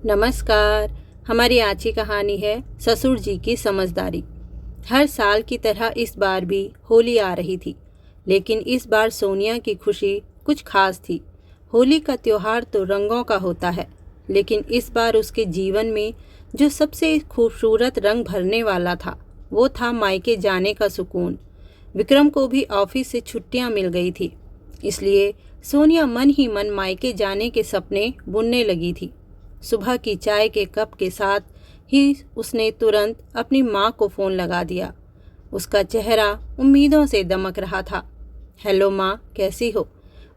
नमस्कार। हमारी आज की कहानी है ससुर जी की समझदारी। हर साल की तरह इस बार भी होली आ रही थी, लेकिन इस बार सोनिया की खुशी कुछ खास थी। होली का त्योहार तो रंगों का होता है, लेकिन इस बार उसके जीवन में जो सबसे खूबसूरत रंग भरने वाला था वो था मायके जाने का सुकून। विक्रम को भी ऑफिस से छुट्टियां मिल गई थी, इसलिए सोनिया मन ही मन मायके जाने के सपने बुनने लगी थी। सुबह की चाय के कप के साथ ही उसने तुरंत अपनी माँ को फ़ोन लगा दिया। उसका चेहरा उम्मीदों से दमक रहा था। हेलो माँ, कैसी हो?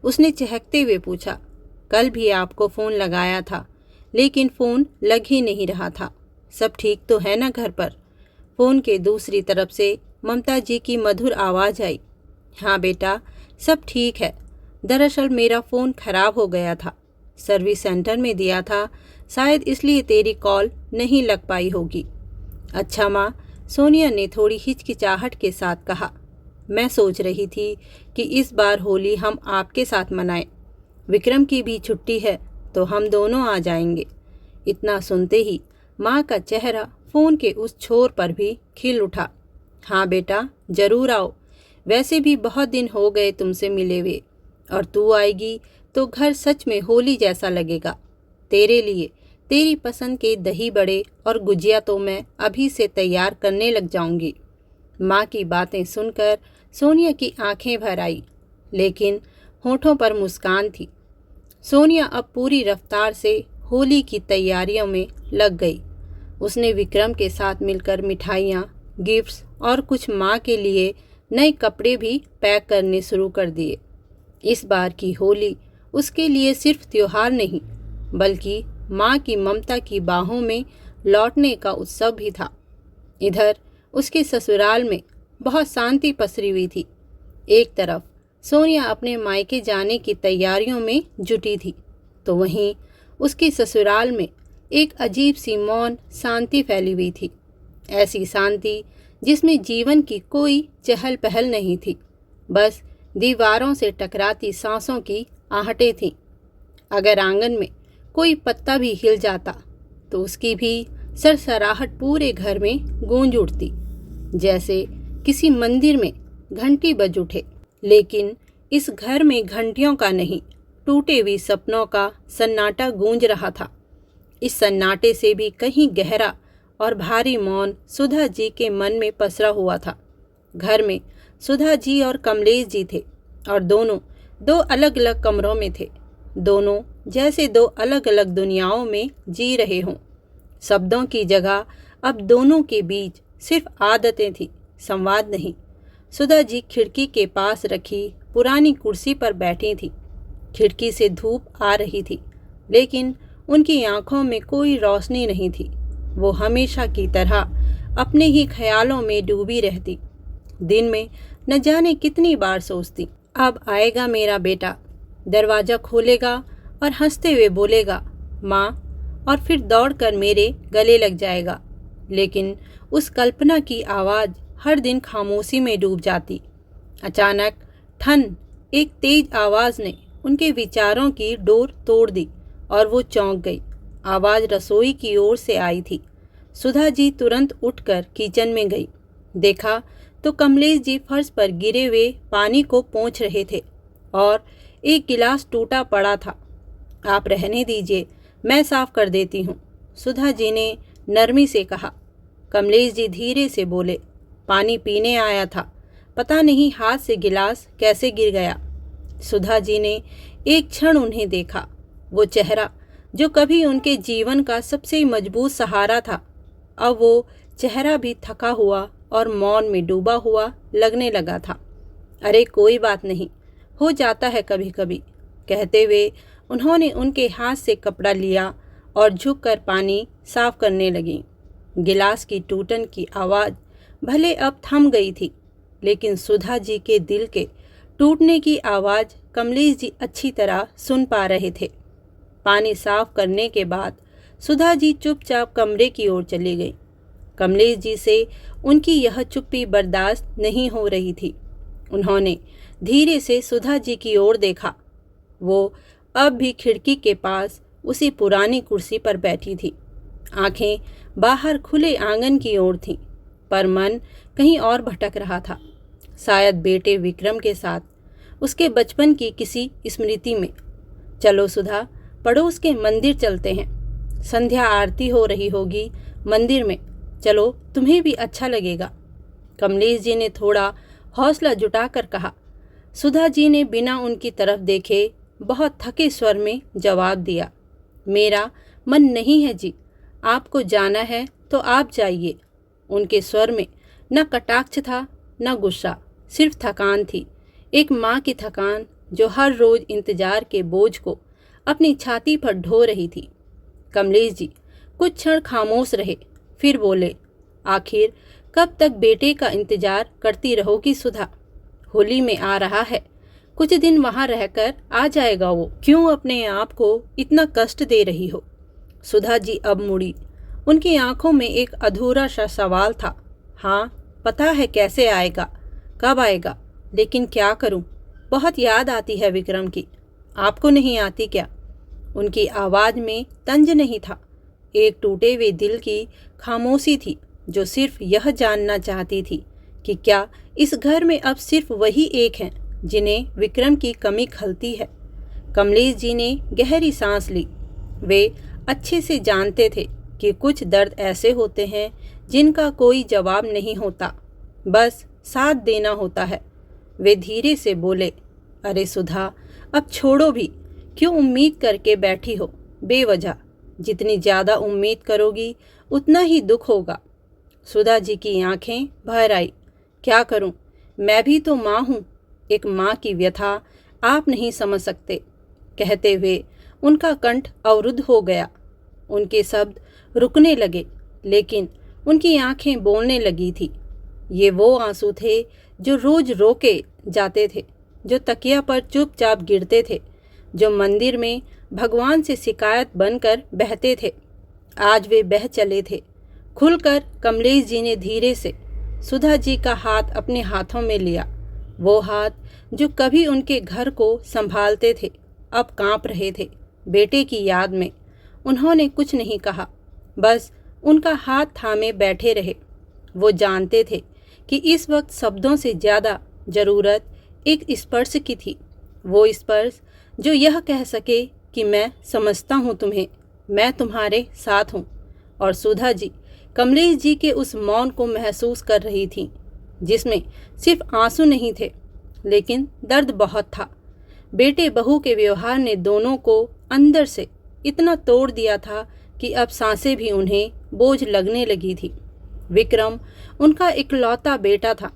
उसने चहकते हुए पूछा। कल भी आपको फ़ोन लगाया था, लेकिन फ़ोन लग ही नहीं रहा था। सब ठीक तो है ना घर पर? फ़ोन के दूसरी तरफ से ममता जी की मधुर आवाज़ आई। हाँ बेटा, सब ठीक है। दरअसल मेरा फ़ोन खराब हो गया था, सर्विस सेंटर में दिया था, शायद इसलिए तेरी कॉल नहीं लग पाई होगी। अच्छा माँ, सोनिया ने थोड़ी हिचकिचाहट के साथ कहा। मैं सोच रही थी कि इस बार होली हम आपके साथ मनाएं। विक्रम की भी छुट्टी है तो हम दोनों आ जाएंगे। इतना सुनते ही माँ का चेहरा फ़ोन के उस छोर पर भी खिल उठा। हाँ बेटा, ज़रूर आओ। वैसे भी बहुत दिन हो गए तुमसे मिले हुए, और तू आएगी तो घर सच में होली जैसा लगेगा। तेरे लिए तेरी पसंद के दही बड़े और गुजिया तो मैं अभी से तैयार करने लग जाऊंगी। माँ की बातें सुनकर सोनिया की आंखें भर आई, लेकिन होठों पर मुस्कान थी। सोनिया अब पूरी रफ्तार से होली की तैयारियों में लग गई। उसने विक्रम के साथ मिलकर मिठाइयाँ, गिफ्ट्स और कुछ माँ के लिए नए कपड़े भी पैक करने शुरू कर दिए। इस बार की होली उसके लिए सिर्फ त्योहार नहीं, बल्कि माँ की ममता की बाहों में लौटने का उत्सव भी था। इधर उसके ससुराल में बहुत शांति पसरी हुई थी। एक तरफ सोनिया अपने मायके जाने की तैयारियों में जुटी थी, तो वहीं उसके ससुराल में एक अजीब सी मौन शांति फैली हुई थी। ऐसी शांति जिसमें जीवन की कोई चहल पहल नहीं थी, बस दीवारों से टकराती सांसों की आहटें थीं। अगर आंगन में कोई पत्ता भी हिल जाता तो उसकी भी सरसराहट पूरे घर में गूंज उठती, जैसे किसी मंदिर में घंटी बज उठे। लेकिन इस घर में घंटियों का नहीं, टूटे हुए सपनों का सन्नाटा गूंज रहा था। इस सन्नाटे से भी कहीं गहरा और भारी मौन सुधा जी के मन में पसरा हुआ था। घर में सुधा जी और कमलेश जी थे, और दोनों दो अलग अलग कमरों में थे। दोनों जैसे दो अलग अलग दुनियाओं में जी रहे हों। शब्दों की जगह अब दोनों के बीच सिर्फ आदतें थी, संवाद नहीं। सुधा जी खिड़की के पास रखी पुरानी कुर्सी पर बैठी थी। खिड़की से धूप आ रही थी, लेकिन उनकी आंखों में कोई रोशनी नहीं थी। वो हमेशा की तरह अपने ही ख्यालों में डूबी रहती। दिन में न जाने कितनी बार सोचती, अब आएगा मेरा बेटा, दरवाज़ा खोलेगा और हंसते हुए बोलेगा माँ, और फिर दौड़कर मेरे गले लग जाएगा। लेकिन उस कल्पना की आवाज़ हर दिन खामोशी में डूब जाती। अचानक ठन एक तेज आवाज़ ने उनके विचारों की डोर तोड़ दी, और वो चौंक गई। आवाज़ रसोई की ओर से आई थी। सुधा जी तुरंत उठकर किचन में गई। देखा तो कमलेश जी फर्श पर गिरे हुए पानी को पोंछ रहे थे, और एक गिलास टूटा पड़ा था। आप रहने दीजिए, मैं साफ कर देती हूँ, सुधा जी ने नरमी से कहा। कमलेश जी धीरे से बोले, पानी पीने आया था, पता नहीं हाथ से गिलास कैसे गिर गया। सुधा जी ने एक क्षण उन्हें देखा। वो चेहरा जो कभी उनके जीवन का सबसे मजबूत सहारा था, अब वो चेहरा भी थका हुआ और मौन में डूबा हुआ लगने लगा था। अरे कोई बात नहीं, हो जाता है कभी कभी, कहते हुए उन्होंने उनके हाथ से कपड़ा लिया और झुककर पानी साफ करने लगी। गिलास की टूटन की आवाज़ भले अब थम गई थी, लेकिन सुधा जी के दिल के टूटने की आवाज़ कमलेश जी अच्छी तरह सुन पा रहे थे। पानी साफ करने के बाद सुधा जी चुपचाप कमरे की ओर चली गई। कमलेश जी से उनकी यह चुप्पी बर्दाश्त नहीं हो रही थी। उन्होंने धीरे से सुधा जी की ओर देखा। वो अब भी खिड़की के पास उसी पुरानी कुर्सी पर बैठी थी। आंखें बाहर खुले आंगन की ओर थीं, पर मन कहीं और भटक रहा था, शायद बेटे विक्रम के साथ, उसके बचपन की किसी स्मृति में। चलो सुधा, पड़ोस के मंदिर चलते हैं। संध्या आरती हो रही होगी मंदिर में, चलो तुम्हें भी अच्छा लगेगा। कमलेश जी ने थोड़ा हौसला जुटाकर कहा। सुधा जी ने बिना उनकी तरफ देखे बहुत थके स्वर में जवाब दिया, मेरा मन नहीं है जी, आपको जाना है तो आप जाइए। उनके स्वर में न कटाक्ष था न गुस्सा, सिर्फ थकान थी, एक माँ की थकान जो हर रोज इंतजार के बोझ को अपनी छाती पर ढो रही थी। कमलेश जी कुछ क्षण खामोश रहे, फिर बोले, आखिर कब तक बेटे का इंतजार करती रहोगी सुधा? होली में आ रहा है, कुछ दिन वहां रहकर आ जाएगा वो, क्यों अपने आप को इतना कष्ट दे रही हो? सुधा जी अब मुड़ी, उनकी आंखों में एक अधूरा सा सवाल था। हाँ, पता है कैसे आएगा, कब आएगा, लेकिन क्या करूं, बहुत याद आती है विक्रम की। आपको नहीं आती क्या? उनकी आवाज़ में तंज नहीं था, एक टूटे हुए दिल की खामोशी थी जो सिर्फ यह जानना चाहती थी कि क्या इस घर में अब सिर्फ वही एक हैं जिन्हें विक्रम की कमी खलती है। कमलेश जी ने गहरी सांस ली। वे अच्छे से जानते थे कि कुछ दर्द ऐसे होते हैं जिनका कोई जवाब नहीं होता, बस साथ देना होता है। वे धीरे से बोले, अरे सुधा, अब छोड़ो भी, क्यों उम्मीद करके बैठी हो बेवजह? जितनी ज़्यादा उम्मीद करोगी उतना ही दुख होगा। सुधा जी की आंखें भर आई। क्या करूं, मैं भी तो माँ हूँ, एक माँ की व्यथा आप नहीं समझ सकते। कहते हुए उनका कंठ अवरुद्ध हो गया, उनके शब्द रुकने लगे, लेकिन उनकी आंखें बोलने लगी थी। ये वो आंसू थे जो रोज रोके जाते थे, जो तकिया पर चुपचाप गिरते थे, जो मंदिर में भगवान से शिकायत बनकर बहते थे। आज वे बह चले थे। खुलकर कमलेश जी ने धीरे से सुधा जी का हाथ अपने हाथों में लिया। वो हाथ जो कभी उनके घर को संभालते थे, अब कांप रहे थे बेटे की याद में। उन्होंने कुछ नहीं कहा, बस उनका हाथ थामे बैठे रहे। वो जानते थे कि इस वक्त शब्दों से ज़्यादा ज़रूरत एक स्पर्श की थी, वो स्पर्श जो यह कह सके कि मैं समझता हूँ तुम्हें, मैं तुम्हारे साथ हूँ। और सुधा जी कमलेश जी के उस मौन को महसूस कर रही थी, जिसमें सिर्फ आंसू नहीं थे, लेकिन दर्द बहुत था। बेटे बहू के व्यवहार ने दोनों को अंदर से इतना तोड़ दिया था कि अब सांसें भी उन्हें बोझ लगने लगी थी। विक्रम उनका इकलौता बेटा था,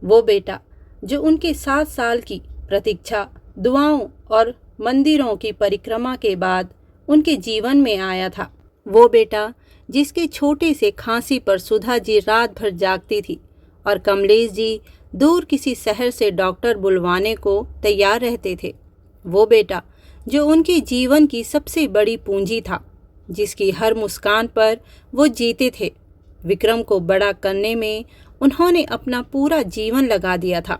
वो बेटा जो उनके 7 साल की प्रतीक्षा, दुआओं और मंदिरों की परिक्रमा के बाद उनके जीवन में आया था। वो बेटा जिसके छोटे से खांसी पर सुधा जी रात भर जागती थी और कमलेश जी दूर किसी शहर से डॉक्टर बुलवाने को तैयार रहते थे। वो बेटा जो उनके जीवन की सबसे बड़ी पूंजी था, जिसकी हर मुस्कान पर वो जीते थे। विक्रम को बड़ा करने में उन्होंने अपना पूरा जीवन लगा दिया था।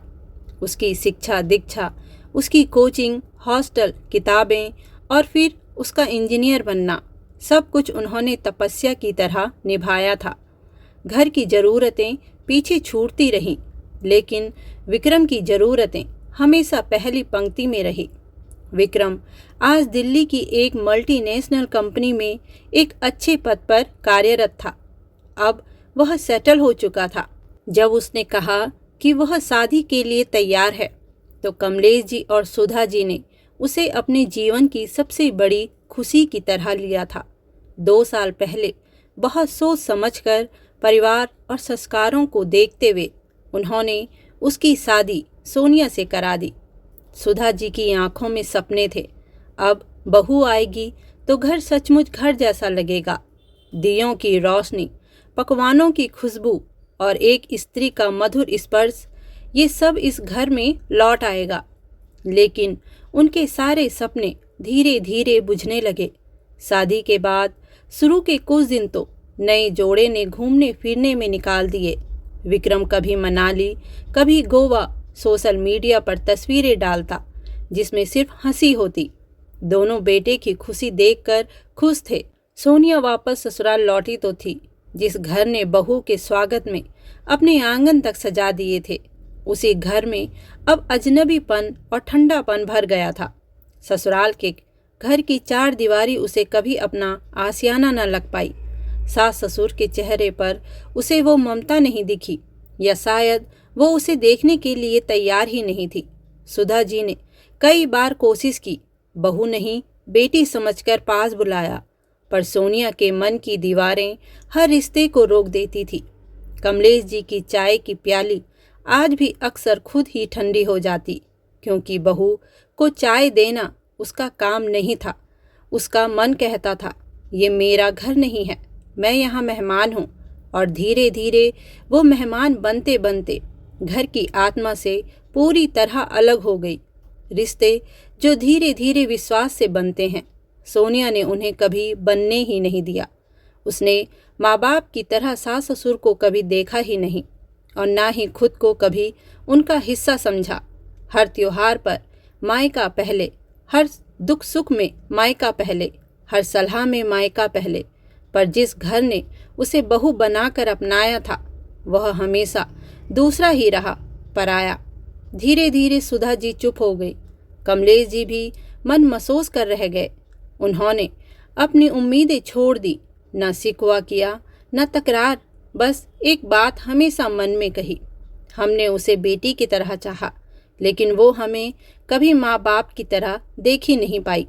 उसकी शिक्षा दीक्षा, उसकी कोचिंग, हॉस्टल, किताबें और फिर उसका इंजीनियर बनना, सब कुछ उन्होंने तपस्या की तरह निभाया था। घर की ज़रूरतें पीछे छूटती रहीं, लेकिन विक्रम की ज़रूरतें हमेशा पहली पंक्ति में रही। विक्रम आज दिल्ली की एक मल्टीनेशनल कंपनी में एक अच्छे पद पर कार्यरत था। अब वह सेटल हो चुका था। जब उसने कहा कि वह शादी के लिए तैयार है, तो कमलेश जी और सुधा जी ने उसे अपने जीवन की सबसे बड़ी खुशी की तरह लिया था। 2 साल पहले बहुत सोच समझकर परिवार और संस्कारों को देखते हुए उन्होंने उसकी शादी सोनिया से करा दी। सुधा जी की आंखों में सपने थे। अब बहू आएगी तो घर सचमुच घर जैसा लगेगा। दियों की रोशनी, पकवानों की खुशबू और एक स्त्री का मधुर स्पर्श, ये सब इस घर में लौट आएगा। लेकिन उनके सारे सपने धीरे धीरे बुझने लगे। शादी के बाद शुरू के कुछ दिन तो नए जोड़े ने घूमने फिरने में निकाल दिए। विक्रम कभी मनाली, कभी गोवा, सोशल मीडिया पर तस्वीरें डालता जिसमें सिर्फ हंसी होती। दोनों बेटे की खुशी देखकर खुश थे। सोनिया वापस ससुराल लौटी तो थी, जिस घर ने बहू के स्वागत में अपने आंगन तक सजा दिए थे, उसी घर में अब अजनबीपन और ठंडापन भर गया था। ससुराल के घर की चार दीवारी उसे कभी अपना आशियाना न लग पाई। सास ससुर के चेहरे पर उसे वो ममता नहीं दिखी, या शायद वो उसे देखने के लिए तैयार ही नहीं थी। सुधा जी ने कई बार कोशिश की, बहू नहीं बेटी समझकर पास बुलाया, पर सोनिया के मन की दीवारें हर रिश्ते को रोक देती थी। कमलेश जी की चाय की प्याली आज भी अक्सर खुद ही ठंडी हो जाती, क्योंकि बहू को चाय देना उसका काम नहीं था। उसका मन कहता था, ये मेरा घर नहीं है, मैं यहाँ मेहमान हूँ। और धीरे धीरे वो मेहमान बनते बनते घर की आत्मा से पूरी तरह अलग हो गई। रिश्ते जो धीरे धीरे विश्वास से बनते हैं, सोनिया ने उन्हें कभी बनने ही नहीं दिया। उसने माँ बाप की तरह सास ससुर को कभी देखा ही नहीं, और ना ही खुद को कभी उनका हिस्सा समझा। हर त्योहार पर मायका पहले, हर दुख सुख में मायका पहले, हर सलाह में मायका पहले। पर जिस घर ने उसे बहू बनाकर अपनाया था, वह हमेशा दूसरा ही रहा, पराया। धीरे धीरे सुधा जी चुप हो गई। कमलेश जी भी मन महसूस कर रह गए। उन्होंने अपनी उम्मीदें छोड़ दी, न शिकवा किया न तकरार, बस एक बात हमेशा मन में कही, हमने उसे बेटी की तरह चाहा, लेकिन वो हमें कभी माँ बाप की तरह देख ही नहीं पाई।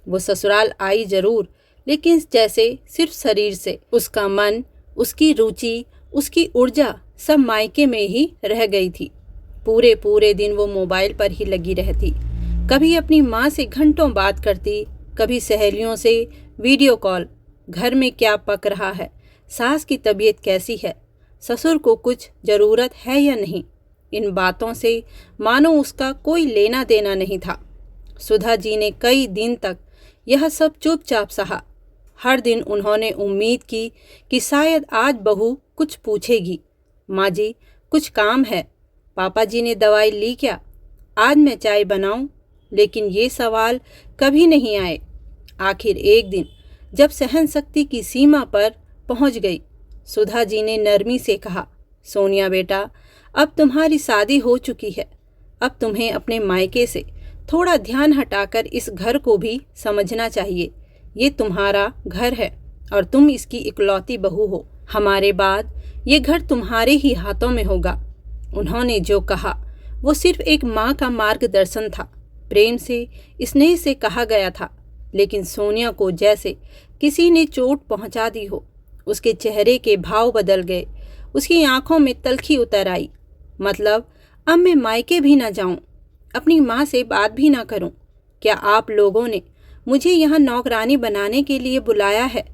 वो ससुराल आई जरूर, लेकिन जैसे सिर्फ शरीर से। उसका मन, उसकी रुचि, उसकी ऊर्जा सब मायके में ही रह गई थी। पूरे पूरे दिन वो मोबाइल पर ही लगी रहती। कभी अपनी माँ से घंटों बात करती, कभी सहेलियों से वीडियो कॉल। घर में क्या पक रहा है, सास की तबीयत कैसी है, ससुर को कुछ ज़रूरत है या नहीं, इन बातों से मानो उसका कोई लेना देना नहीं था। सुधा जी ने कई दिन तक यह सब चुपचाप सहा। हर दिन उन्होंने उम्मीद की कि शायद आज बहू कुछ पूछेगी, माँ जी कुछ काम है, पापा जी ने दवाई ली क्या, आज मैं चाय बनाऊं? लेकिन ये सवाल कभी नहीं आए। आखिर एक दिन जब सहन शक्ति की सीमा पर पहुंच गई, सुधा जी ने नरमी से कहा, सोनिया बेटा, अब तुम्हारी शादी हो चुकी है, अब तुम्हें अपने मायके से थोड़ा ध्यान हटाकर इस घर को भी समझना चाहिए। ये तुम्हारा घर है और तुम इसकी इकलौती बहू हो। हमारे बाद ये घर तुम्हारे ही हाथों में होगा। उन्होंने जो कहा वो सिर्फ एक माँ का मार्गदर्शन था, प्रेम से, स्नेह से कहा गया था। लेकिन सोनिया को जैसे किसी ने चोट पहुंचा दी हो। उसके चेहरे के भाव बदल गए, उसकी आंखों में तलखी उतर आई। मतलब अब मैं मायके भी ना जाऊं, अपनी माँ से बात भी ना करूं। क्या आप लोगों ने मुझे यहाँ नौकरानी बनाने के लिए बुलाया है?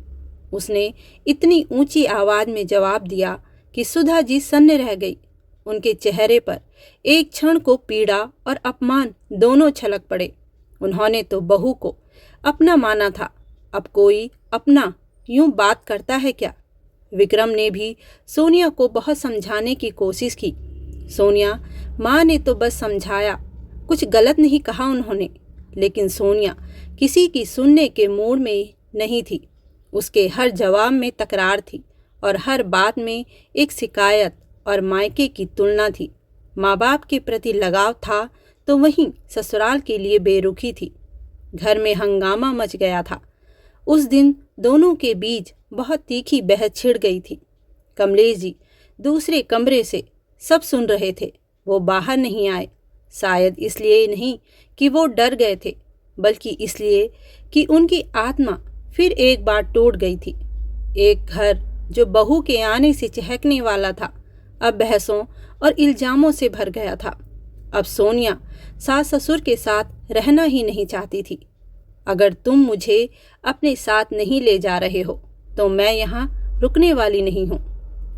उसने इतनी ऊंची आवाज में जवाब दिया कि सुधा जी सन्न रह गई। उनके चेहरे पर एक क्षण को पीड़ा और अपमान दोनों छलक पड़े। उन्होंने तो बहू को अपना माना था, अब कोई अपना यूं बात करता है क्या? विक्रम ने भी सोनिया को बहुत समझाने की कोशिश की। सोनिया, माँ ने तो बस समझाया, कुछ गलत नहीं कहा उन्होंने। लेकिन सोनिया किसी की सुनने के मूड में नहीं थी। उसके हर जवाब में तकरार थी और हर बात में एक शिकायत और मायके की तुलना थी। माँ बाप के प्रति लगाव था तो वहीं ससुराल के लिए बेरुखी थी। घर में हंगामा मच गया था। उस दिन दोनों के बीच बहुत तीखी बहस छिड़ गई थी। कमलेश जी दूसरे कमरे से सब सुन रहे थे। वो बाहर नहीं आए, शायद इसलिए नहीं कि वो डर गए थे, बल्कि इसलिए कि उनकी आत्मा फिर एक बार टूट गई थी। एक घर जो बहू के आने से चहकने वाला था, अब बहसों और इल्जामों से भर गया था। अब सोनिया सास ससुर के साथ रहना ही नहीं चाहती थी। अगर तुम मुझे अपने साथ नहीं ले जा रहे हो तो मैं यहाँ रुकने वाली नहीं हूँ।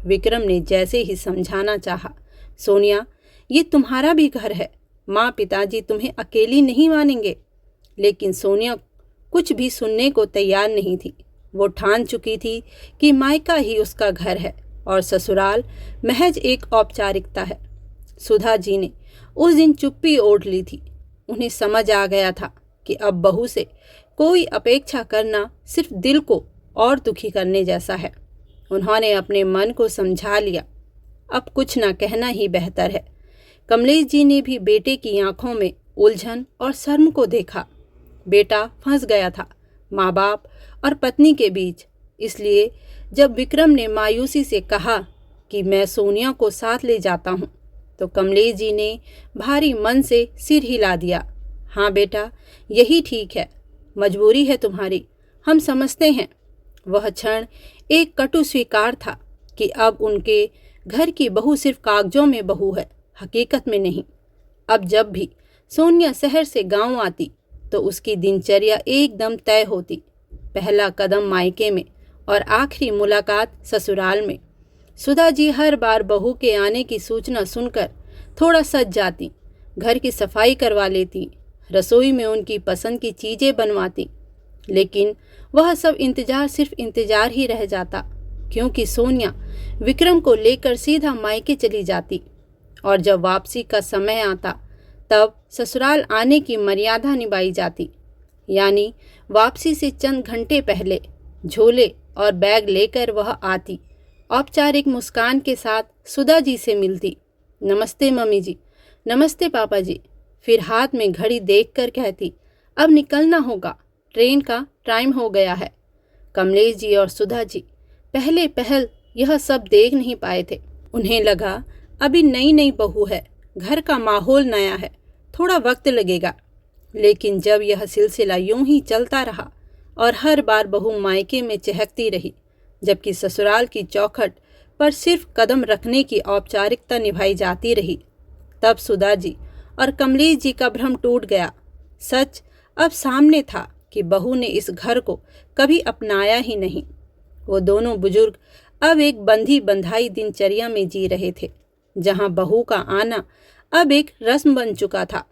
विक्रम ने जैसे ही समझाना चाहा, सोनिया ये तुम्हारा भी घर है, माँ पिताजी तुम्हें अकेली नहीं मानेंगे। लेकिन सोनिया कुछ भी सुनने को तैयार नहीं थी। वो ठान चुकी थी कि मायका ही उसका घर है और ससुराल महज एक औपचारिकता है। सुधा जी ने उस दिन चुप्पी ओढ़ ली थी। उन्हें समझ आ गया था कि अब बहू से कोई अपेक्षा करना सिर्फ दिल को और दुखी करने जैसा है। उन्होंने अपने मन को समझा लिया, अब कुछ ना कहना ही बेहतर है। कमलेश जी ने भी बेटे की आंखों में उलझन और शर्म को देखा। बेटा फंस गया था माँ बाप और पत्नी के बीच। इसलिए जब विक्रम ने मायूसी से कहा कि मैं सोनिया को साथ ले जाता हूँ, तो कमलेश जी ने भारी मन से सिर हिला दिया। हाँ बेटा, यही ठीक है, मजबूरी है तुम्हारी, हम समझते हैं। वह क्षण एक कटु स्वीकार था कि अब उनके घर की बहू सिर्फ कागजों में बहू है, हकीकत में नहीं। अब जब भी सोनिया शहर से गांव आती तो उसकी दिनचर्या एकदम तय होती। पहला कदम मायके में और आखिरी मुलाकात ससुराल में। सुधा जी हर बार बहू के आने की सूचना सुनकर थोड़ा सज जाती, घर की सफाई करवा लेती, रसोई में उनकी पसंद की चीज़ें बनवाती। लेकिन वह सब इंतज़ार सिर्फ इंतज़ार ही रह जाता, क्योंकि सोनिया विक्रम को लेकर सीधा मायके चली जाती और जब वापसी का समय आता तब ससुराल आने की मर्यादा निभाई जाती। यानी वापसी से चंद घंटे पहले झोले और बैग लेकर वह आती, औपचारिक मुस्कान के साथ सुधा जी से मिलती, नमस्ते मम्मी जी, नमस्ते पापा जी, फिर हाथ में घड़ी देखकर कहती, अब निकलना होगा, ट्रेन का टाइम हो गया है। कमलेश जी और सुधा जी पहले पहल यह सब देख नहीं पाए थे। उन्हें लगा अभी नई नई बहू है, घर का माहौल नया है, थोड़ा वक्त लगेगा। लेकिन जब यह सिलसिला यूं ही चलता रहा और हर बार बहू मायके में चहकती रही, जबकि ससुराल की चौखट पर सिर्फ कदम रखने की औपचारिकता निभाई जाती रही, तब सुधा जी और कमलेश जी का भ्रम टूट गया। सच अब सामने था कि बहू ने इस घर को कभी अपनाया ही नहीं। वो दोनों बुजुर्ग अब एक बंधी बंधाई दिनचर्या में जी रहे थे, जहां बहू का आना अब एक रस्म बन चुका था।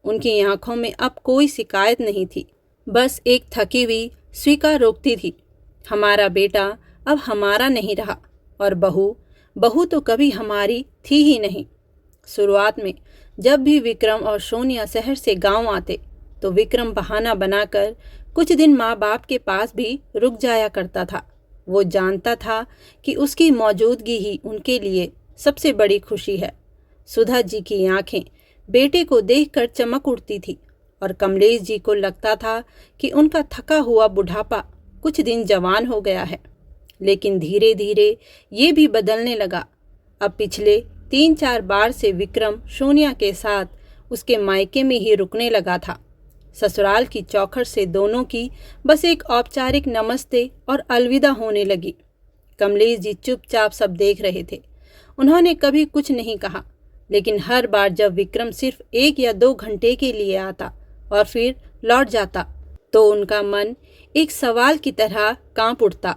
उनकी आंखों में अब कोई शिकायत नहीं थी, बस एक थकी हुई स्वीकारोक्ति थी, हमारा बेटा अब हमारा नहीं रहा और बहू तो कभी हमारी थी ही नहीं। शुरुआत में जब भी विक्रम और सोनिया शहर से गांव आते तो विक्रम बहाना बनाकर कुछ दिन माँ बाप के पास भी रुक जाया करता था। वो जानता था कि उसकी मौजूदगी ही उनके लिए सबसे बड़ी खुशी है। सुधा जी की आंखें बेटे को देखकर चमक उठती थी और कमलेश जी को लगता था कि उनका थका हुआ बुढ़ापा कुछ दिन जवान हो गया है। लेकिन धीरे धीरे ये भी बदलने लगा। अब पिछले 3-4 बार से विक्रम सोनिया के साथ उसके मायके में ही रुकने लगा था। ससुराल की चौखट से दोनों की बस एक औपचारिक नमस्ते और अलविदा होने लगी। कमलेश जी चुपचाप सब देख रहे थे। उन्होंने कभी कुछ नहीं कहा, लेकिन हर बार जब विक्रम सिर्फ 1 या 2 घंटे के लिए आता और फिर लौट जाता, तो उनका मन एक सवाल की तरह कांप उठता,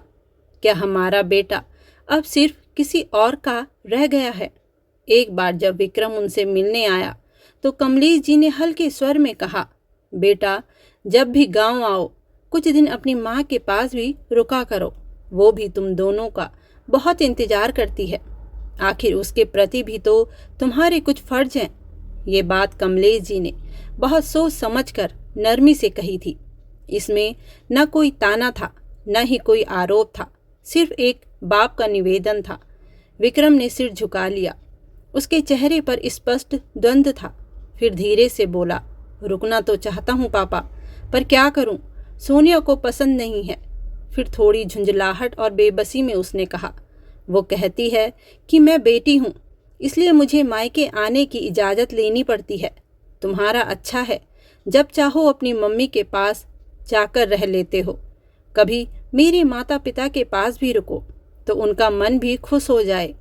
क्या हमारा बेटा अब सिर्फ किसी और का रह गया है? एक बार जब विक्रम उनसे मिलने आया तो कमलेश जी ने हल्के स्वर में कहा, बेटा जब भी गांव आओ कुछ दिन अपनी माँ के पास भी रुका करो, वो भी तुम दोनों का बहुत इंतजार करती है, आखिर उसके प्रति भी तो तुम्हारे कुछ फर्ज हैं। ये बात कमलेश जी ने बहुत सोच समझकर नरमी से कही थी। इसमें न कोई ताना था, न ही कोई आरोप था, सिर्फ एक बाप का निवेदन था। विक्रम ने सिर झुका लिया। उसके चेहरे पर स्पष्ट द्वंद्व था। फिर धीरे से बोला, रुकना तो चाहता हूँ पापा, पर क्या करूँ, सोनिया को पसंद नहीं है। फिर थोड़ी झुंझलाहट और बेबसी में उसने कहा, वो कहती है कि मैं बेटी हूँ, इसलिए मुझे मायके आने की इजाज़त लेनी पड़ती है। तुम्हारा अच्छा है, जब चाहो अपनी मम्मी के पास जाकर रह लेते हो, कभी मेरे माता पिता के पास भी रुको तो उनका मन भी खुश हो जाए।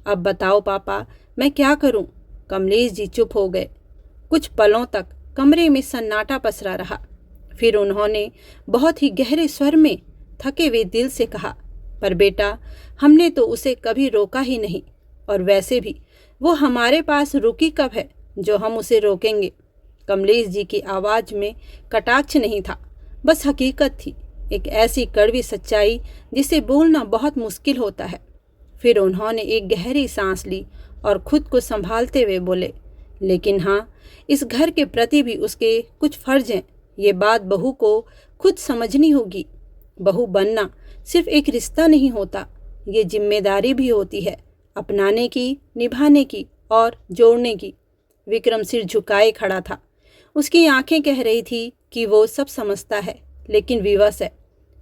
अब बताओ पापा, मैं क्या करूं? कमलेश जी चुप हो गए। कुछ पलों तक कमरे में सन्नाटा पसरा रहा। फिर उन्होंने बहुत ही गहरे स्वर में थके हुए दिल से कहा, पर बेटा हमने तो उसे कभी रोका ही नहीं, और वैसे भी वो हमारे पास रुकी कब है जो हम उसे रोकेंगे। कमलेश जी की आवाज़ में कटाक्ष नहीं था, बस हकीकत थी, एक ऐसी कड़वी सच्चाई जिसे बोलना बहुत मुश्किल होता है। फिर उन्होंने एक गहरी सांस ली और खुद को संभालते हुए बोले, लेकिन हाँ, इस घर के प्रति भी उसके कुछ फर्ज हैं ये बात बहू को खुद समझनी होगी। बहू बनना सिर्फ एक रिश्ता नहीं होता, ये जिम्मेदारी भी होती है, अपनाने की, निभाने की और जोड़ने की। विक्रम सिर झुकाए खड़ा था। उसकी आंखें कह रही थी कि वो सब समझता है, लेकिन विवश है।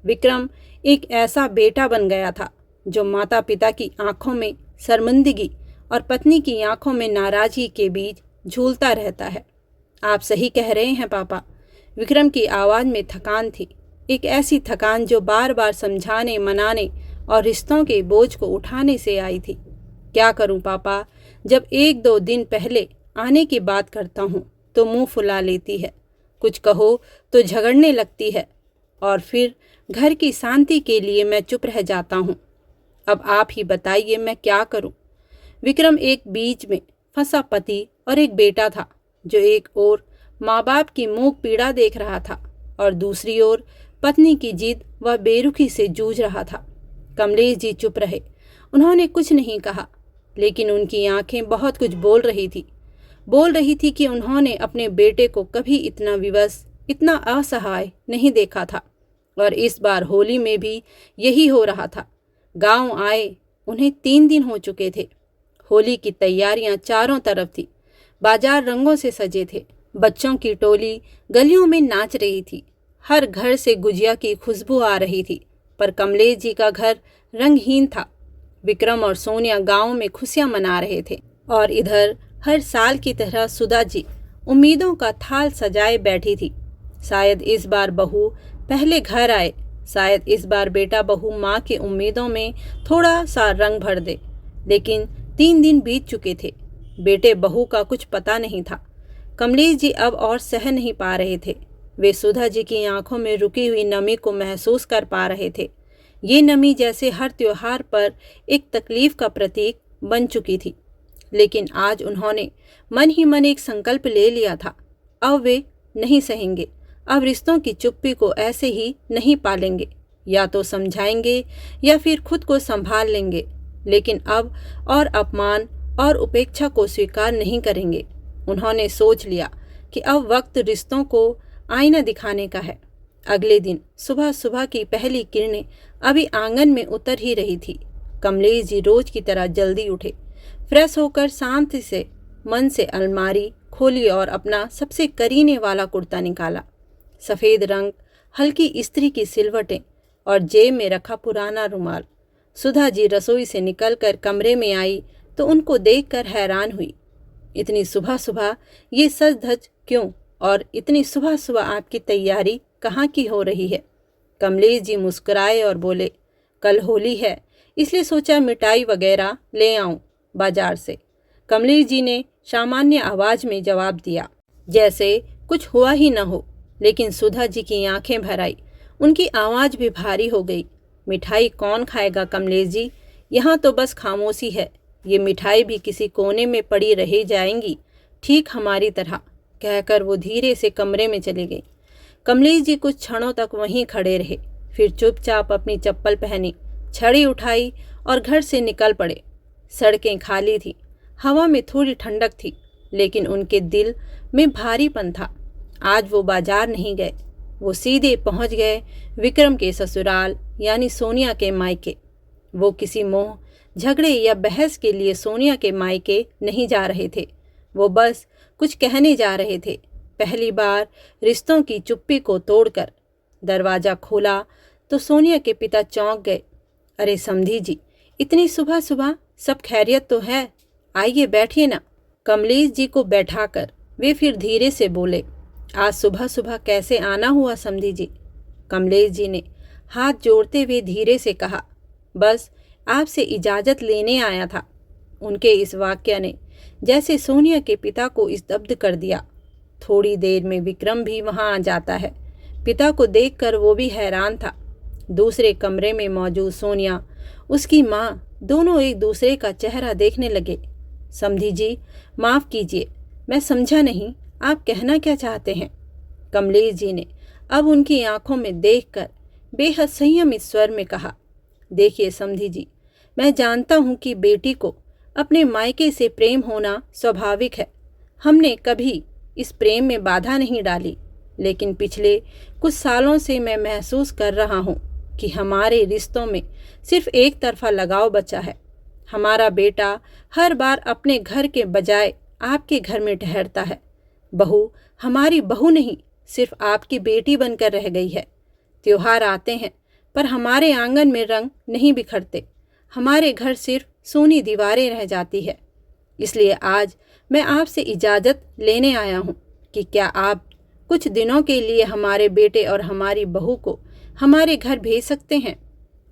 विक्रम एक ऐसा बेटा बन गया था जो माता पिता की आंखों में शर्मिंदगी और पत्नी की आंखों में नाराजगी के बीच झूलता रहता है। आप सही कह रहे हैं पापा। विक्रम की आवाज़ में थकान थी, एक ऐसी थकान जो बार बार समझाने, मनाने और रिश्तों के बोझ को उठाने से आई थी। क्या करूं पापा, जब 1-2 दिन पहले आने की बात करता हूं तो मुंह फुला लेती है, कुछ कहो तो झगड़ने लगती है और फिर घर की शांति के लिए मैं चुप रह जाता हूं। अब आप ही बताइए मैं क्या करूं। विक्रम एक बीच में फंसा पति और एक बेटा था, जो एक ओर माँ बाप की मूक पीड़ा देख रहा था और दूसरी ओर पत्नी की जिद व बेरुखी से जूझ रहा था। कमलेश जी चुप रहे। उन्होंने कुछ नहीं कहा, लेकिन उनकी आंखें बहुत कुछ बोल रही थी कि उन्होंने अपने बेटे को कभी इतना विवश, इतना असहाय नहीं देखा था। और इस बार होली में भी यही हो रहा था। गांव आए उन्हें 3 दिन हो चुके थे। होली की तैयारियां चारों तरफ थी। बाजार रंगों से सजे थे। बच्चों की टोली गलियों में नाच रही थी। हर घर से गुजिया की खुशबू आ रही थी, पर कमलेश जी का घर रंगहीन था। विक्रम और सोनिया गांव में खुशियां मना रहे थे और इधर हर साल की तरह सुधा जी उम्मीदों का थाल सजाए बैठी थी। शायद इस बार बहू पहले घर आए, शायद इस बार बेटा बहू माँ की उम्मीदों में थोड़ा सा रंग भर दे। लेकिन 3 दिन बीत चुके थे। बेटे बहू का कुछ पता नहीं था। कमलेश जी अब और सह नहीं पा रहे थे। वे सुधा जी की आंखों में रुकी हुई नमी को महसूस कर पा रहे थे। ये नमी जैसे हर त्योहार पर एक तकलीफ का प्रतीक बन चुकी थी। लेकिन आज उन्होंने मन ही मन एक संकल्प ले लिया था। अब वे नहीं सहेंगे। अब रिश्तों की चुप्पी को ऐसे ही नहीं पालेंगे। या तो समझाएंगे या फिर खुद को संभाल लेंगे, लेकिन अब और अपमान और उपेक्षा को स्वीकार नहीं करेंगे। उन्होंने सोच लिया कि अब वक्त रिश्तों को आईना दिखाने का है। अगले दिन सुबह सुबह की पहली किरणें अभी आंगन में उतर ही रही थी। कमलेश जी रोज की तरह जल्दी उठे, फ्रेश होकर शांति से मन से अलमारी खोली और अपना सबसे करीने वाला कुर्ता निकाला। सफ़ेद रंग, हल्की इस्त्री की सिलवटें और जेब में रखा पुराना रुमाल। सुधा जी रसोई से निकलकर कमरे में आई तो उनको देखकर हैरान हुई। इतनी सुबह सुबह ये सज धज क्यों, और इतनी सुबह सुबह आपकी तैयारी कहाँ की हो रही है? कमलेश जी मुस्कुराए और बोले, कल होली है, इसलिए सोचा मिठाई वगैरह ले आऊं बाजार से। कमलेश जी ने सामान्य आवाज में जवाब दिया, जैसे कुछ हुआ ही न हो। लेकिन सुधा जी की आंखें भर आई। उनकी आवाज़ भी भारी हो गई। मिठाई कौन खाएगा कमलेश जी? यहाँ तो बस खामोशी है। ये मिठाई भी किसी कोने में पड़ी रह जाएंगी, ठीक हमारी तरह, कहकर वो धीरे से कमरे में चले गई। कमलेश जी कुछ क्षणों तक वहीं खड़े रहे, फिर चुपचाप अपनी चप्पल पहनी, छड़ी उठाई और घर से निकल पड़े। सड़कें खाली थी, हवा में थोड़ी ठंडक थी, लेकिन उनके दिल में भारीपन था। आज वो बाजार नहीं गए, वो सीधे पहुंच गए विक्रम के ससुराल यानी सोनिया के मायके। वो किसी मोह, झगड़े या बहस के लिए सोनिया के मायके नहीं जा रहे थे, वो बस कुछ कहने जा रहे थे। पहली बार रिश्तों की चुप्पी को तोड़कर दरवाज़ा खोला तो सोनिया के पिता चौंक गए। अरे समधी जी, इतनी सुबह सुबह सब खैरियत तो है? आइए बैठिए ना। कमलेश जी को बैठाकर वे फिर धीरे से बोले, आज सुबह सुबह कैसे आना हुआ समधी जी? कमलेश जी ने हाथ जोड़ते हुए धीरे से कहा, बस आपसे इजाज़त लेने आया था। उनके इस वाक्य ने जैसे सोनिया के पिता को स्तब्ध कर दिया। थोड़ी देर में विक्रम भी वहां आ जाता है। पिता को देखकर वो भी हैरान था। दूसरे कमरे में मौजूद सोनिया, उसकी माँ, दोनों एक दूसरे का चेहरा देखने लगे। समधी जी, माफ़ कीजिए, मैं समझा नहीं, आप कहना क्या चाहते हैं? कमलेश जी ने अब उनकी आंखों में देखकर बेहद संयमित स्वर में कहा, देखिए समधी जी, मैं जानता हूँ कि बेटी को अपने मायके से प्रेम होना स्वाभाविक है। हमने कभी इस प्रेम में बाधा नहीं डाली, लेकिन पिछले कुछ सालों से मैं महसूस कर रहा हूँ कि हमारे रिश्तों में सिर्फ एक तरफा लगाव बचा है। हमारा बेटा हर बार अपने घर के बजाय आपके घर में ठहरता है। बहू हमारी बहू नहीं, सिर्फ आपकी बेटी बनकर रह गई है। त्योहार आते हैं पर हमारे आंगन में रंग नहीं बिखरते। हमारे घर सिर्फ सूनी दीवारें रह जाती है। इसलिए आज मैं आपसे इजाज़त लेने आया हूँ कि क्या आप कुछ दिनों के लिए हमारे बेटे और हमारी बहू को हमारे घर भेज सकते हैं।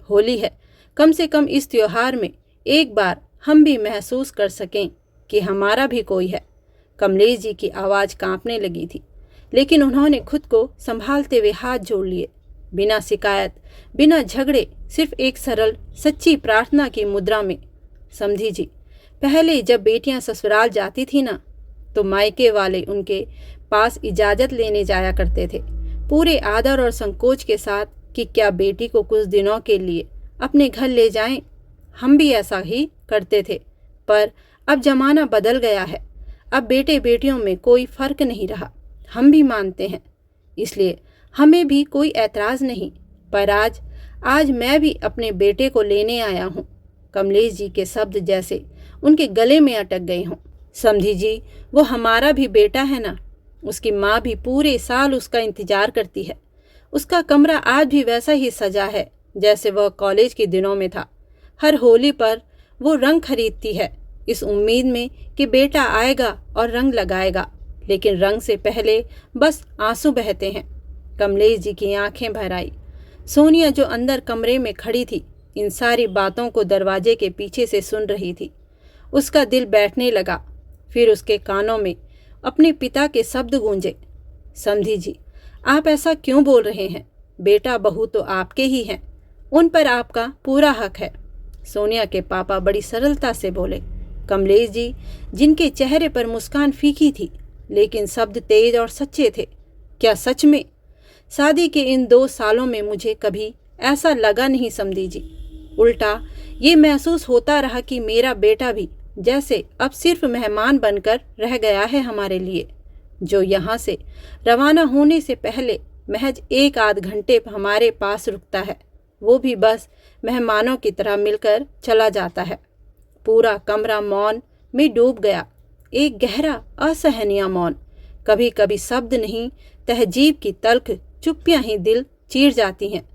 होली है, कम से कम इस त्योहार में एक बार हम भी महसूस कर सकें कि हमारा भी कोई है। कमलेश जी की आवाज़ कांपने लगी थी, लेकिन उन्होंने खुद को संभालते हुए हाथ जोड़ लिए। बिना शिकायत, बिना झगड़े, सिर्फ एक सरल सच्ची प्रार्थना की मुद्रा में। समझी जी, पहले जब बेटियां ससुराल जाती थी ना, तो मायके वाले उनके पास इजाज़त लेने जाया करते थे, पूरे आदर और संकोच के साथ, कि क्या बेटी को कुछ दिनों के लिए अपने घर ले जाएं। हम भी ऐसा ही करते थे, पर अब जमाना बदल गया है। अब बेटे बेटियों में कोई फ़र्क नहीं रहा, हम भी मानते हैं, इसलिए हमें भी कोई ऐतराज़ नहीं। पर आज मैं भी अपने बेटे को लेने आया हूँ। कमलेश जी के शब्द जैसे उनके गले में अटक गए हों। समझी जी, वो हमारा भी बेटा है ना। उसकी माँ भी पूरे साल उसका इंतज़ार करती है। उसका कमरा आज भी वैसा ही सजा है जैसे वह कॉलेज के दिनों में था। हर होली पर वो रंग खरीदती है, इस उम्मीद में कि बेटा आएगा और रंग लगाएगा, लेकिन रंग से पहले बस आंसू बहते हैं। कमलेश जी की आंखें भर आई। सोनिया जो अंदर कमरे में खड़ी थी, इन सारी बातों को दरवाजे के पीछे से सुन रही थी। उसका दिल बैठने लगा। फिर उसके कानों में अपने पिता के शब्द गूंजे, समधी जी, आप ऐसा क्यों बोल रहे हैं। बेटा बहू तो आपके ही हैं, उन पर आपका पूरा हक है। सोनिया के पापा बड़ी सरलता से बोले। कमलेश जी, जिनके चेहरे पर मुस्कान फीकी थी, लेकिन शब्द तेज और सच्चे थे। क्या सच में? शादी के इन 2 सालों में मुझे कभी ऐसा लगा नहीं समधी जी। उल्टा ये महसूस होता रहा कि मेरा बेटा भी जैसे अब सिर्फ मेहमान बनकर रह गया है हमारे लिए, जो यहाँ से रवाना होने से पहले महज 1 आध घंटे हमारे पास रुकता है, वो भी बस मेहमानों की तरह मिलकर चला जाता है। पूरा कमरा मौन में डूब गया, एक गहरा असहनीय मौन। कभी कभी शब्द नहीं, तहजीब की तल्ख चुप्पियाँ ही दिल चीर जाती हैं।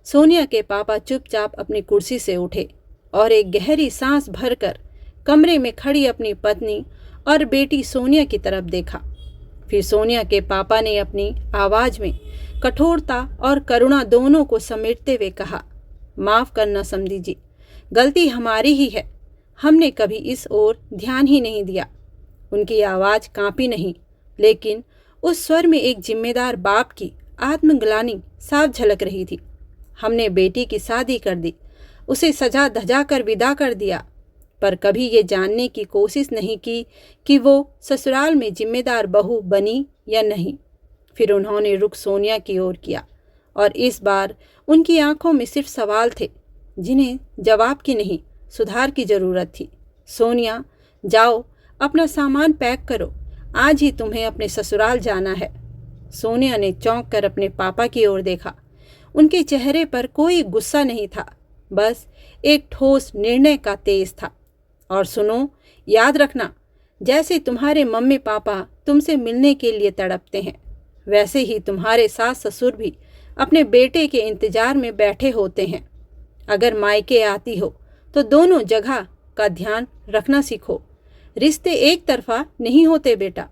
सोनिया के पापा चुपचाप अपनी कुर्सी से उठे और एक गहरी सांस भरकर कमरे में खड़ी अपनी पत्नी और बेटी सोनिया की तरफ देखा। फिर सोनिया के पापा ने अपनी आवाज़ में कठोरता और करुणा दोनों को समेटते हुए कहा, माफ़ करना समधी जी, गलती हमारी ही है, हमने कभी इस ओर ध्यान ही नहीं दिया। उनकी आवाज़ कांपी नहीं, लेकिन उस स्वर में एक जिम्मेदार बाप की आत्मग्लानि साफ झलक रही थी। हमने बेटी की शादी कर दी, उसे सजा धजा कर विदा कर दिया, पर कभी ये जानने की कोशिश नहीं की कि वो ससुराल में जिम्मेदार बहू बनी या नहीं। फिर उन्होंने रुख सोनिया की ओर किया और इस बार उनकी आंखों में सिर्फ सवाल थे, जिन्हें जवाब की नहीं, सुधार की ज़रूरत थी। सोनिया, जाओ अपना सामान पैक करो, आज ही तुम्हें अपने ससुराल जाना है। सोनिया ने चौंक कर अपने पापा की ओर देखा। उनके चेहरे पर कोई गुस्सा नहीं था, बस एक ठोस निर्णय का तेज था। और सुनो, याद रखना, जैसे तुम्हारे मम्मी पापा तुमसे मिलने के लिए तड़पते हैं, वैसे ही तुम्हारे सास ससुर भी अपने बेटे के इंतजार में बैठे होते हैं। अगर मायके आती हो तो दोनों जगह का ध्यान रखना सीखो। रिश्ते एक तरफा नहीं होते बेटा।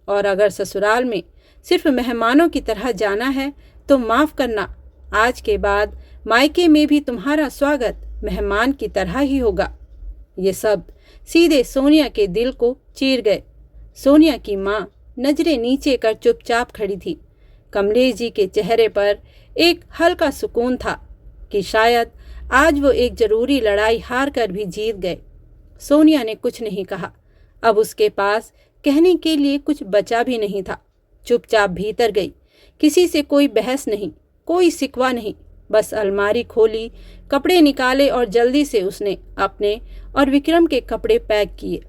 और अगर ससुराल में सिर्फ मेहमानों की तरह जाना है तो माफ़ करना, आज के बाद मायके में भी तुम्हारा स्वागत मेहमान की तरह ही होगा। ये शब्द सीधे सोनिया के दिल को चीर गए। सोनिया की माँ नजरें नीचे कर चुपचाप खड़ी थी। कमलेश जी के चेहरे पर एक हल्का सुकून था कि शायद आज वो एक जरूरी लड़ाई हार कर भी जीत गए। सोनिया ने कुछ नहीं कहा। अब उसके पास कहने के लिए कुछ बचा भी नहीं था। चुपचाप भीतर गई। किसी से कोई बहस नहीं, कोई सिकवा नहीं, बस अलमारी खोली, कपड़े निकाले और जल्दी से उसने अपने और विक्रम के कपड़े पैक किए।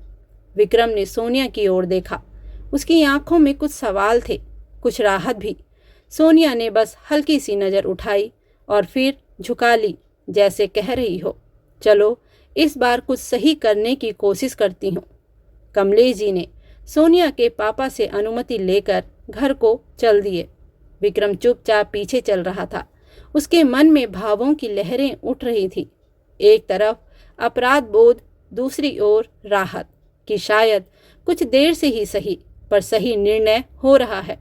विक्रम ने सोनिया की ओर देखा। उसकी आंखों में कुछ सवाल थे, कुछ राहत भी। सोनिया ने बस हल्की सी नज़र उठाई और फिर झुका ली, जैसे कह रही हो, चलो इस बार कुछ सही करने की कोशिश करती हूँ। कमलेश जी ने सोनिया के पापा से अनुमति लेकर घर को चल दिए। विक्रम चुपचाप पीछे चल रहा था। उसके मन में भावों की लहरें उठ रही थी। एक तरफ अपराध बोध, दूसरी ओर राहत कि शायद कुछ देर से ही सही पर सही निर्णय हो रहा है।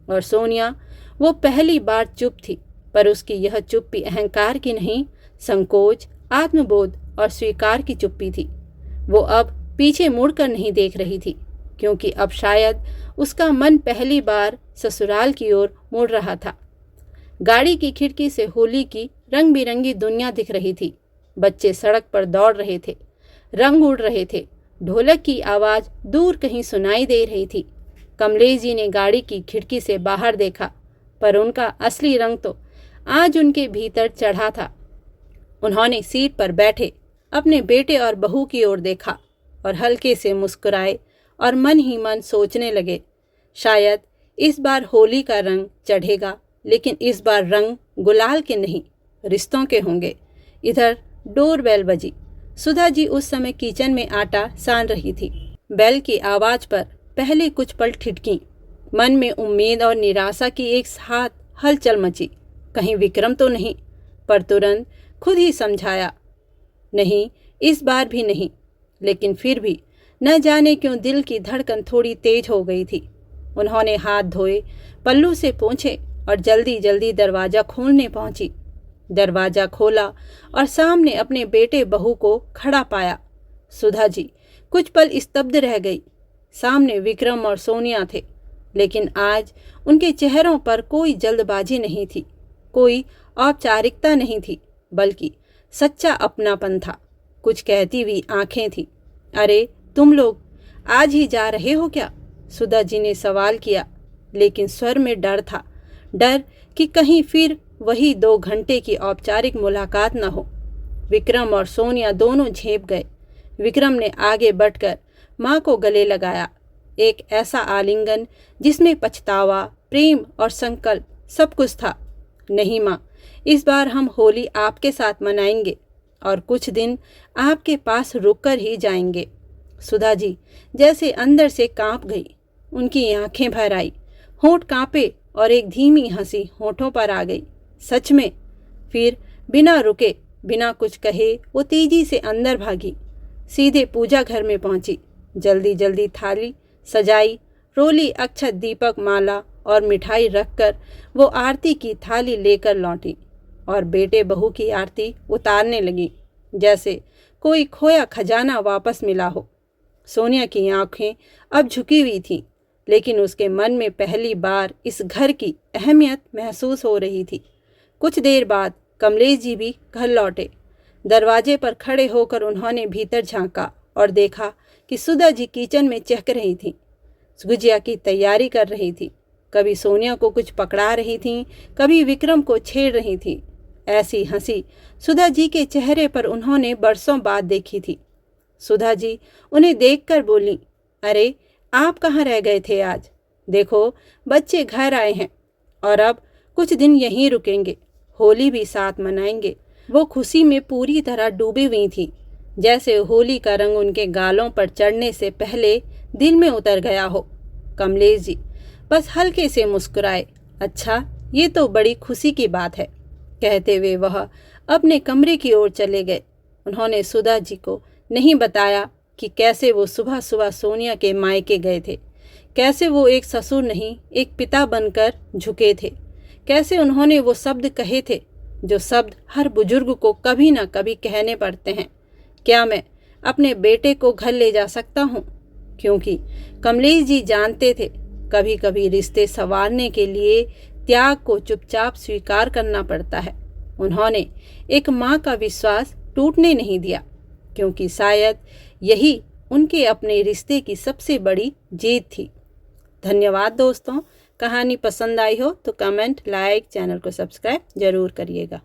और सोनिया, वो पहली बार चुप थी, पर उसकी यह चुप्पी अहंकार की नहीं, संकोच, आत्मबोध और स्वीकार की चुप्पी थी। वो अब पीछे मुड़कर नहीं देख रही थी, क्योंकि अब शायद उसका मन पहली बार ससुराल की ओर मुड़ रहा था। गाड़ी की खिड़की से होली की रंग बिरंगी दुनिया दिख रही थी। बच्चे सड़क पर दौड़ रहे थे, रंग उड़ रहे थे, ढोलक की आवाज़ दूर कहीं सुनाई दे रही थी। कमलेश जी ने गाड़ी की खिड़की से बाहर देखा, पर उनका असली रंग तो आज उनके भीतर चढ़ा था। उन्होंने सीट पर बैठे अपने बेटे और बहू की ओर देखा और हल्के से मुस्कुराए और मन ही मन सोचने लगे, शायद इस बार होली का रंग चढ़ेगा, लेकिन इस बार रंग गुलाल के नहीं, रिश्तों के होंगे। इधर डोरबेल बजी। सुधा जी उस समय किचन में आटा सान रही थी। बेल की आवाज़ पर पहले कुछ पल ठिठकी। मन में उम्मीद और निराशा की एक साथ हलचल मची। कहीं विक्रम तो नहीं, पर तुरंत खुद ही समझाया, नहीं, इस बार भी नहीं। लेकिन फिर भी न जाने क्यों दिल की धड़कन थोड़ी तेज हो गई थी। उन्होंने हाथ धोए, पल्लू से पोंछे और जल्दी जल्दी दरवाज़ा खोलने पहुंची। दरवाज़ा खोला और सामने अपने बेटे बहू को खड़ा पाया। सुधा जी कुछ पल स्तब्ध रह गई। सामने विक्रम और सोनिया थे, लेकिन आज उनके चेहरों पर कोई जल्दबाजी नहीं थी, कोई औपचारिकता नहीं थी, बल्कि सच्चा अपनापन था। कुछ कहती हुई आंखें थी। अरे तुम लोग आज ही जा रहे हो क्या? सुधा जी ने सवाल किया, लेकिन स्वर में डर था। डर कि कहीं फिर वही 2 घंटे की औपचारिक मुलाकात न हो। विक्रम और सोनिया दोनों झेप गए। विक्रम ने आगे बढ़कर माँ को गले लगाया। एक ऐसा आलिंगन जिसमें पछतावा, प्रेम और संकल्प सब कुछ था। नहीं माँ, इस बार हम होली आपके साथ मनाएंगे और कुछ दिन आपके पास रुककर ही जाएंगे। सुधा जी जैसे अंदर से कांप गई। उनकी आंखें भर आई, होंठ कांपे और एक धीमी हंसी होठों पर आ गई। सच में? फिर बिना रुके, बिना कुछ कहे वो तेजी से अंदर भागी, सीधे पूजा घर में पहुंची। जल्दी जल्दी थाली सजाई, रोली, अक्षत, दीपक, माला और मिठाई रखकर वो आरती की थाली लेकर लौटी और बेटे बहू की आरती उतारने लगी, जैसे कोई खोया खजाना वापस मिला हो। सोनिया की आंखें अब झुकी हुई थीं, लेकिन उसके मन में पहली बार इस घर की अहमियत महसूस हो रही थी। कुछ देर बाद कमलेश जी भी घर लौटे। दरवाजे पर खड़े होकर उन्होंने भीतर झांका और देखा कि सुधा जी किचन में चहक रही थी, गुजिया की तैयारी कर रही थी। कभी सोनिया को कुछ पकड़ा रही थी, कभी विक्रम को छेड़ रही थी। ऐसी हंसी सुधा जी के चेहरे पर उन्होंने बरसों बाद देखी थी। सुधा जी उन्हें देखकर बोली, अरे आप कहाँ रह गए थे आज? देखो बच्चे घर आए हैं और अब कुछ दिन यहीं रुकेंगे, होली भी साथ मनाएंगे। वो खुशी में पूरी तरह डूबी हुई थी, जैसे होली का रंग उनके गालों पर चढ़ने से पहले दिल में उतर गया हो। कमलेश जी बस हल्के से मुस्कुराए। अच्छा, ये तो बड़ी खुशी की बात है, कहते हुए वह अपने कमरे की ओर चले गए। उन्होंने सुधा जी को नहीं बताया कि कैसे वो सुबह सुबह सोनिया के मायके गए थे, कैसे वो एक ससुर नहीं एक पिता बनकर झुके थे, कैसे उन्होंने वो शब्द कहे थे जो शब्द हर बुजुर्ग को कभी ना कभी कहने पड़ते हैं, क्या मैं अपने बेटे को घर ले जा सकता हूँ? क्योंकि कमलेश जी जानते थे कभी कभी रिश्ते संवारने के लिए त्याग को चुपचाप स्वीकार करना पड़ता है। उन्होंने एक माँ का विश्वास टूटने नहीं दिया, क्योंकि शायद यही उनके अपने रिश्ते की सबसे बड़ी जीत थी। धन्यवाद दोस्तों। कहानी पसंद आई हो तो कमेंट, लाइक, चैनल को सब्सक्राइब जरूर करिएगा।